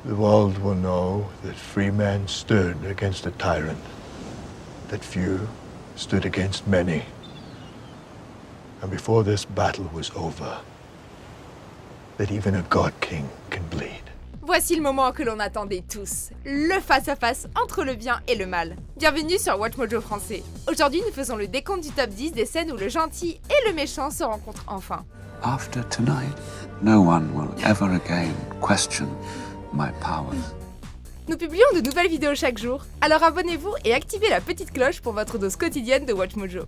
The world will know that free men stood against a tyrant, that few stood against many. And before this battle was over, that even a god king can bleed. Voici le moment que l'on attendait tous, le face-à-face entre le bien et le mal. Bienvenue sur WatchMojo français. Aujourd'hui, nous faisons le décompte du top 10 des scènes où le gentil et le méchant se rencontrent enfin. After tonight, no one will ever again question my powers. Nous publions de nouvelles vidéos chaque jour, alors abonnez-vous et activez la petite cloche pour votre dose quotidienne de WatchMojo.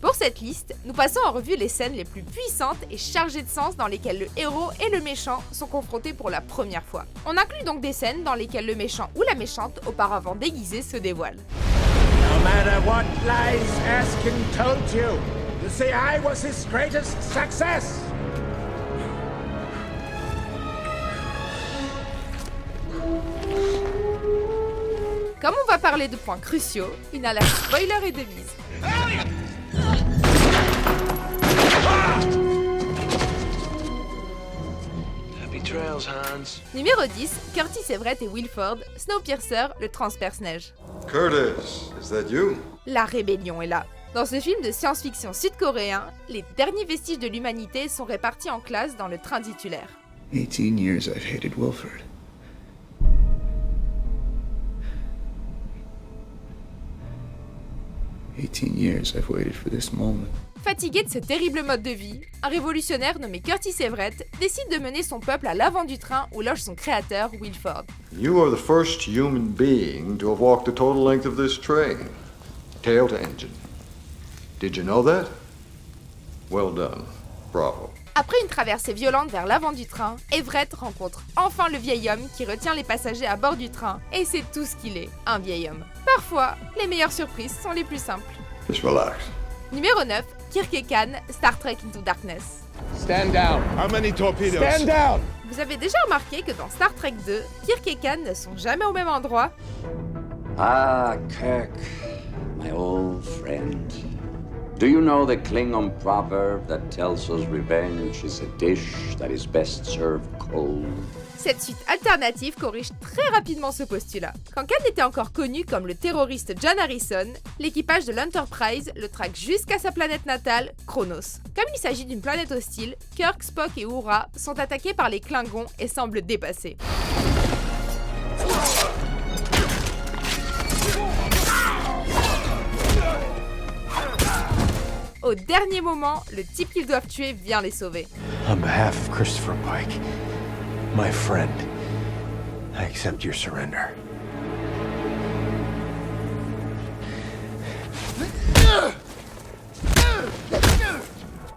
Pour cette liste, nous passons en revue les scènes les plus puissantes et chargées de sens dans lesquelles le héros et le méchant sont confrontés pour la première fois. On inclut donc des scènes dans lesquelles le méchant ou la méchante, auparavant déguisé, se dévoile. No matter what lies Erskine told you, you see I was his greatest success. Comme on va parler de points cruciaux, une alerte spoiler est de mise. Numéro 10, Curtis Everett et Wilford, Snowpiercer, le transperce-neige. Curtis, is that you? La rébellion est là. Dans ce film de science-fiction sud-coréen, les derniers vestiges de l'humanité sont répartis en classes dans le train titulaire. 18 years I've hated Wilford. 18 years I've waited for this moment. Fatigué de ce terrible mode de vie, un révolutionnaire nommé Curtis Everett décide de mener son peuple à l'avant du train où loge son créateur, Wilford. You are the first human being to have walked the total length of this train, tail to engine. Did you know that? Well done. Bravo. Après une traversée violente vers l'avant du train, Everett rencontre enfin le vieil homme qui retient les passagers à bord du train, et c'est tout ce qu'il est, un vieil homme. Parfois, les meilleures surprises sont les plus simples. Just relax. Numéro 9, Kirk et Khan, Star Trek Into Darkness. Stand down. How many torpedoes? Stand down. Vous avez déjà remarqué que dans Star Trek 2, Kirk et Khan ne sont jamais au même endroit? Ah, Kirk, my old friend. Do you know the Klingon proverb that tells us revenge is a dish that is best served cold? Cette suite alternative corrige très rapidement ce postulat. Quand Khan était encore connu comme le terroriste John Harrison, l'équipage de l'Enterprise le traque jusqu'à sa planète natale, Kronos. Comme il s'agit d'une planète hostile, Kirk, Spock et Uhura sont attaqués par les Klingons et semblent dépassés. Au dernier moment, le type qu'ils doivent tuer vient les sauver. On behalf of Christopher Pike, my friend, I accept your surrender.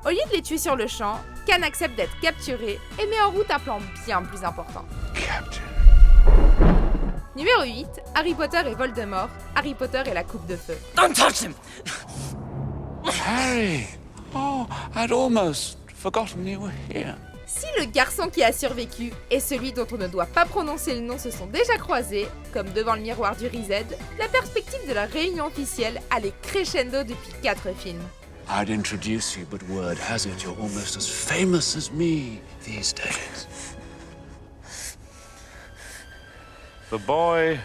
Au lieu de les tuer sur le champ, Khan accepte d'être capturé et met en route un plan bien plus important. Captain. Numéro 8, Harry Potter et Voldemort, Harry Potter et la coupe de feu. Don't touch him! Harry! Oh, I'd almost forgotten you were here. Si le garçon qui a survécu et celui dont on ne doit pas prononcer le nom se sont déjà croisés, comme devant le miroir du Reset, la perspective de la réunion officielle allait crescendo depuis 4 films. I'd introduce you, but word has it you're almost as famous as me these days. The boy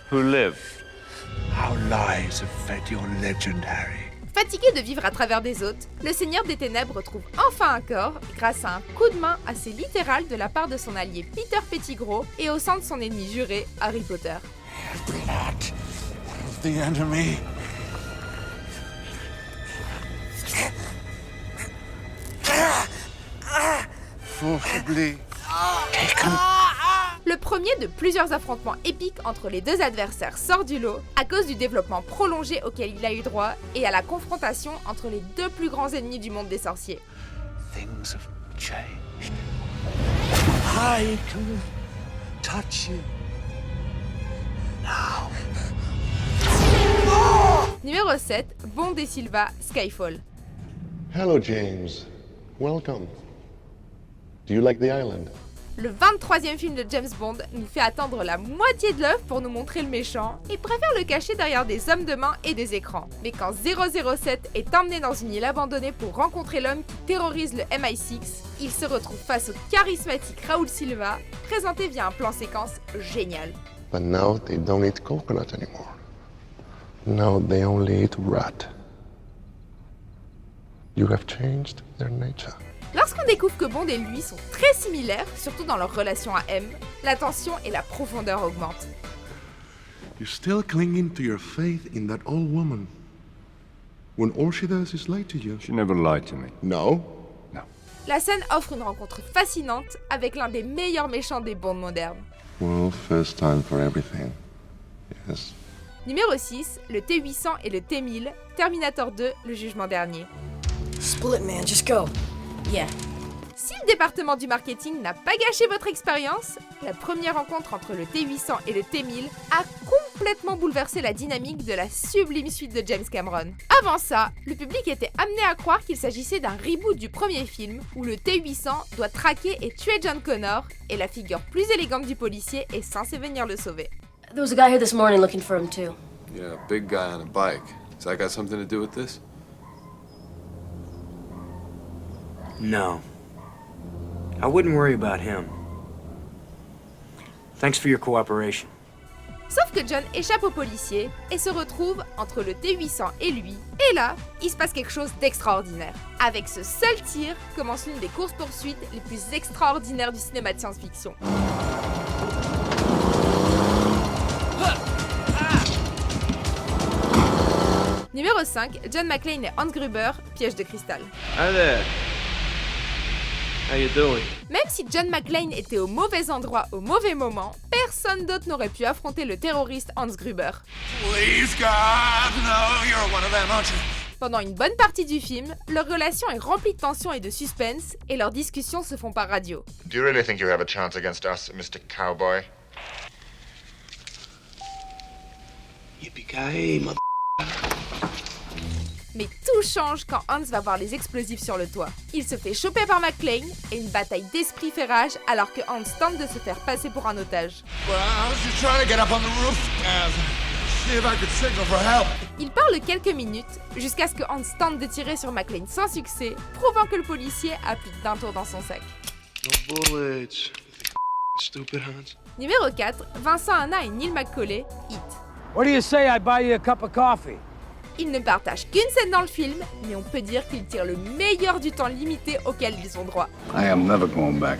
who lived. Our lies have fed your legend, Harry. Fatigué de vivre à travers des hôtes, le Seigneur des Ténèbres trouve enfin un corps grâce à un coup de main assez littéral de la part de son allié Peter Pettigrew et au sein de son ennemi juré, Harry Potter. Blood of the enemy. Forcibly taken. Le premier de plusieurs affrontements épiques entre les deux adversaires sort du lot à cause du développement prolongé auquel il a eu droit et à la confrontation entre les deux plus grands ennemis du monde des sorciers. Things have changed. I can touch you now. Numéro 7, Bond et Silva, Skyfall. Hello, James. Welcome. Do you like the island? Le 23e film de James Bond nous fait attendre la moitié de l'œuvre pour nous montrer le méchant et préfère le cacher derrière des hommes de main et des écrans. Mais quand 007 est emmené dans une île abandonnée pour rencontrer l'homme qui terrorise le MI6, il se retrouve face au charismatique Raoul Silva, présenté via un plan séquence génial. But now they don't eat coconut anymore. Now they only eat rat. You have changed their nature. Lorsqu'on découvre que Bond et lui sont très similaires, surtout dans leur relation à M, la tension et la profondeur augmentent. You're still clinging to your faith in that old woman. When all she does is lie to you. She never lied to me. No? La scène offre une rencontre fascinante avec l'un des meilleurs méchants des Bonds modernes. Well, first time for everything. Yes. Numéro 6, le T-800 et le T-1000, Terminator 2, le jugement dernier. Split, man, just go. Yeah. Si le département du marketing n'a pas gâché votre expérience, la première rencontre entre le T-800 et le T-1000 a complètement bouleversé la dynamique de la sublime suite de James Cameron. Avant ça, le public était amené à croire qu'il s'agissait d'un reboot du premier film où le T-800 doit traquer et tuer John Connor et la figure plus élégante du policier est censée venir le sauver. There was a guy here this morning looking for him, too. Yeah, a big guy on a bike. Does that got something to do with this? No. I wouldn't worry about him. Thanks for your cooperation. Sauf que John échappe au policier et se retrouve entre le T-800 et lui. Et là, il se passe quelque chose d'extraordinaire. Avec ce seul tir, commence l'une des courses-poursuites les plus extraordinaires du cinéma de science-fiction. Numéro 5, John McClane et Hans Gruber, Piège de cristal. Hi there. How you doing? Même si John McClane était au mauvais endroit au mauvais moment, personne d'autre n'aurait pu affronter le terroriste Hans Gruber. Please God, no, you're one of them, aren't you? Pendant une bonne partie du film, leur relation est remplie de tension et de suspense, et leurs discussions se font par radio. Do you really think you have a chance against us, Mr. Cowboy? Yippee-ki-yay, mother... Mais tout change quand Hans va voir les explosifs sur le toit. Il se fait choper par McClane et une bataille d'esprit fait rage alors que Hans tente de se faire passer pour un otage. Il parle quelques minutes jusqu'à ce que Hans tente de tirer sur McClane sans succès, prouvant que le policier a plus d'un tour dans son sac. No bullets. Stupid Hans. Numéro 4, Vincent Hanna et Neil McCauley, Hit. What do you say I buy you a cup of coffee? Ils ne partagent qu'une scène dans le film, mais on peut dire qu'ils tirent le meilleur du temps limité auquel ils ont droit. I am never going back.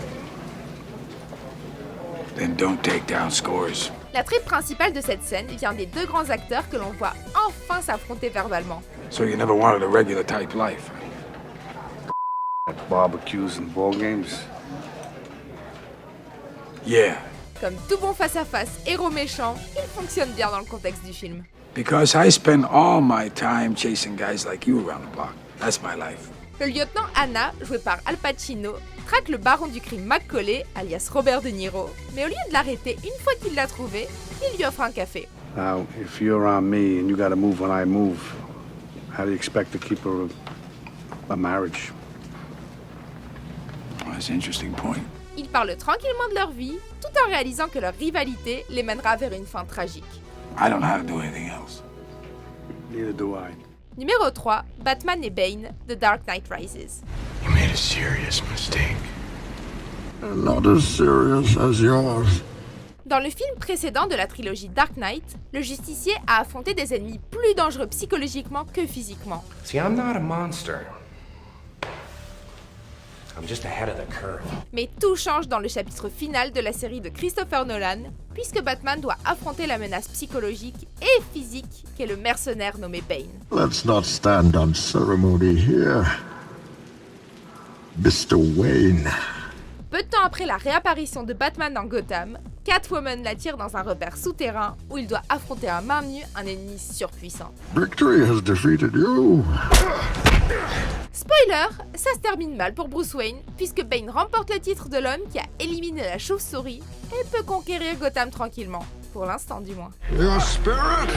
Then don't take down scores. La trame principale de cette scène vient des deux grands acteurs que l'on voit enfin s'affronter verbalement. So you never wanted a regular type life? Barbecues and ball games. Yeah. Comme tout bon face-à-face héros-méchant, il fonctionne bien dans le contexte du film. Because I spend all my time chasing guys like you around the block. That's my life. Le lieutenant Hanna, joué par Al Pacino, traque le baron du crime McCauley, alias Robert De Niro, mais au lieu de l'arrêter une fois qu'il l'a trouvé, il lui offre un café. Now, if you're on me and you gotta move when I move, how do you expect to keep a marriage? Well, that's an interesting point. Ils parlent tranquillement de leur vie, tout en réalisant que leur rivalité les mènera vers une fin tragique. I don't know how to do anything else. Neither do I. Numéro 3, Batman et Bane, The Dark Knight Rises. You made a serious mistake. Not as serious as yours. Dans le film précédent de la trilogie Dark Knight, le justicier a affronté des ennemis plus dangereux psychologiquement que physiquement. See, I'm not a monster. I'm just ahead of the curve. Mais tout change dans le chapitre final de la série de Christopher Nolan, puisque Batman doit affronter la menace psychologique et physique qu'est le mercenaire nommé Bane. Let's not stand on ceremony here. Mr. Wayne. Peu de temps après la réapparition de Batman dans Gotham, Catwoman l'attire dans un repère souterrain où il doit affronter à main nue un ennemi surpuissant. Victory has defeated you. Spoiler, ça se termine mal pour Bruce Wayne, puisque Bane remporte le titre de l'homme qui a éliminé la chauve-souris et peut conquérir Gotham tranquillement, pour l'instant du moins. Your spirit.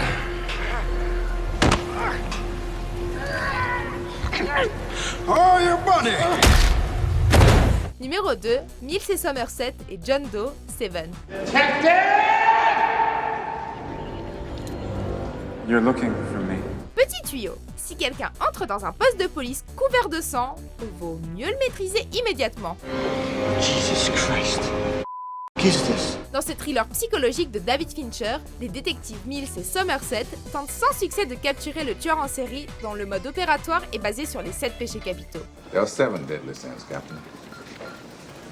Oh, your body. Numéro 2, Mills et Somerset et John Doe, Seven. You're looking for me. Petit tuyau, si quelqu'un entre dans un poste de police couvert de sang, vaut mieux le maîtriser immédiatement. Jesus Christ. Qu'est-ce que c'est? Dans ce thriller psychologique de David Fincher, les détectives Mills et Somerset tentent sans succès de capturer le tueur en série dont le mode opératoire est basé sur les 7 péchés capitaux. There are 7 deadly sins, Captain.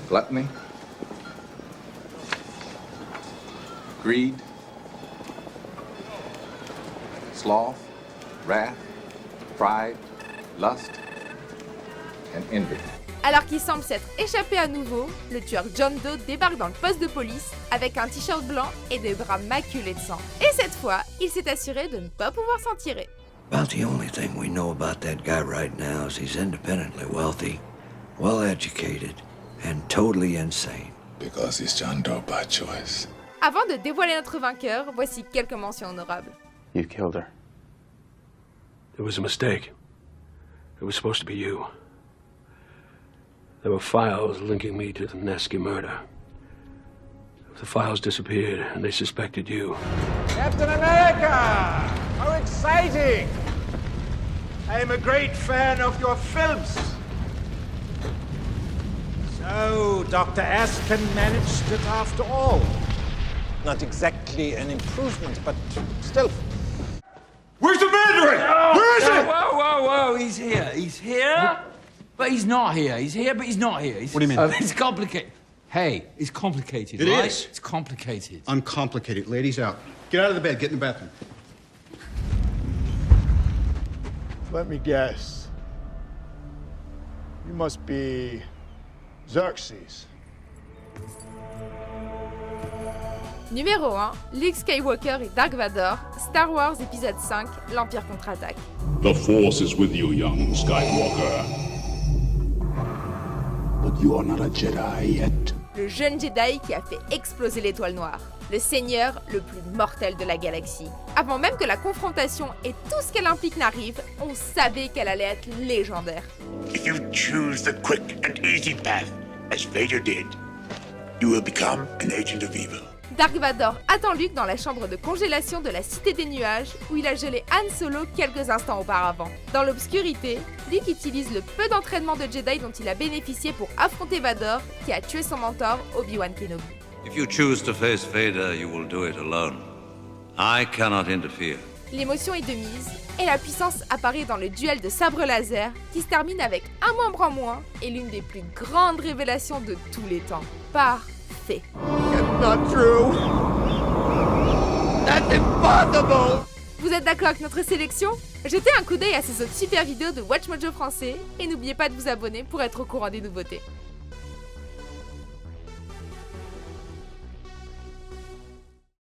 Gluttony, greed, sloth, wrath, pride, lust, and envy. Alors qu'il semble s'être échappé à nouveau, le tueur John Doe débarque dans le poste de police avec un t-shirt blanc et des bras maculés de sang. Et cette fois, il s'est assuré de ne pas pouvoir s'en tirer. About the only thing we know about that guy right now is he's independently wealthy, well-educated, and totally insane. Because he's John Doe by choice. Avant de dévoiler notre vainqueur, voici quelques mentions honorables. You killed her. It was a mistake. It was supposed to be you. There were files linking me to the Nesky murder. The files disappeared, and they suspected you. Captain America! How exciting! I am a great fan of your films. So, Dr. Askin managed it after all. Not exactly an improvement, but still. Where's the Mandarin? Where is it? Whoa, whoa, whoa, he's here. He's here, but he's not here. He's here, but he's not here. What do you mean? It's complicated. Hey, it's complicated, It right? is. It's complicated. Uncomplicated. Ladies out. Get out of the bed. Get in the bathroom. Let me guess. You must be Xerxes. Numéro 1, Luke Skywalker et Dark Vador, Star Wars épisode 5, l'Empire contre-attaque. The Force is with you, young Skywalker. But you are not a Jedi yet. Le jeune Jedi qui a fait exploser l'étoile noire. Le seigneur le plus mortel de la galaxie. Avant même que la confrontation et tout ce qu'elle implique n'arrive, on savait qu'elle allait être légendaire. If you choose the quick and easy path, as Vader did, you will become an agent of evil. Dark Vador attend Luke dans la chambre de congélation de la Cité des Nuages, où il a gelé Han Solo quelques instants auparavant. Dans l'obscurité, Luke utilise le peu d'entraînement de Jedi dont il a bénéficié pour affronter Vador, qui a tué son mentor Obi-Wan Kenobi. If you choose to face Vader, you will do it alone. I cannot interfere. L'émotion est de mise, et la puissance apparaît dans le duel de sabre laser, qui se termine avec un membre en moins, et l'une des plus grandes révélations de tous les temps. Parfait. Not true. That's impossible. Vous êtes d'accord avec notre sélection? Jetez un coup d'œil à ces autres super vidéos de Watch Mojo français, et n'oubliez pas de vous abonner pour être au courant des nouveautés.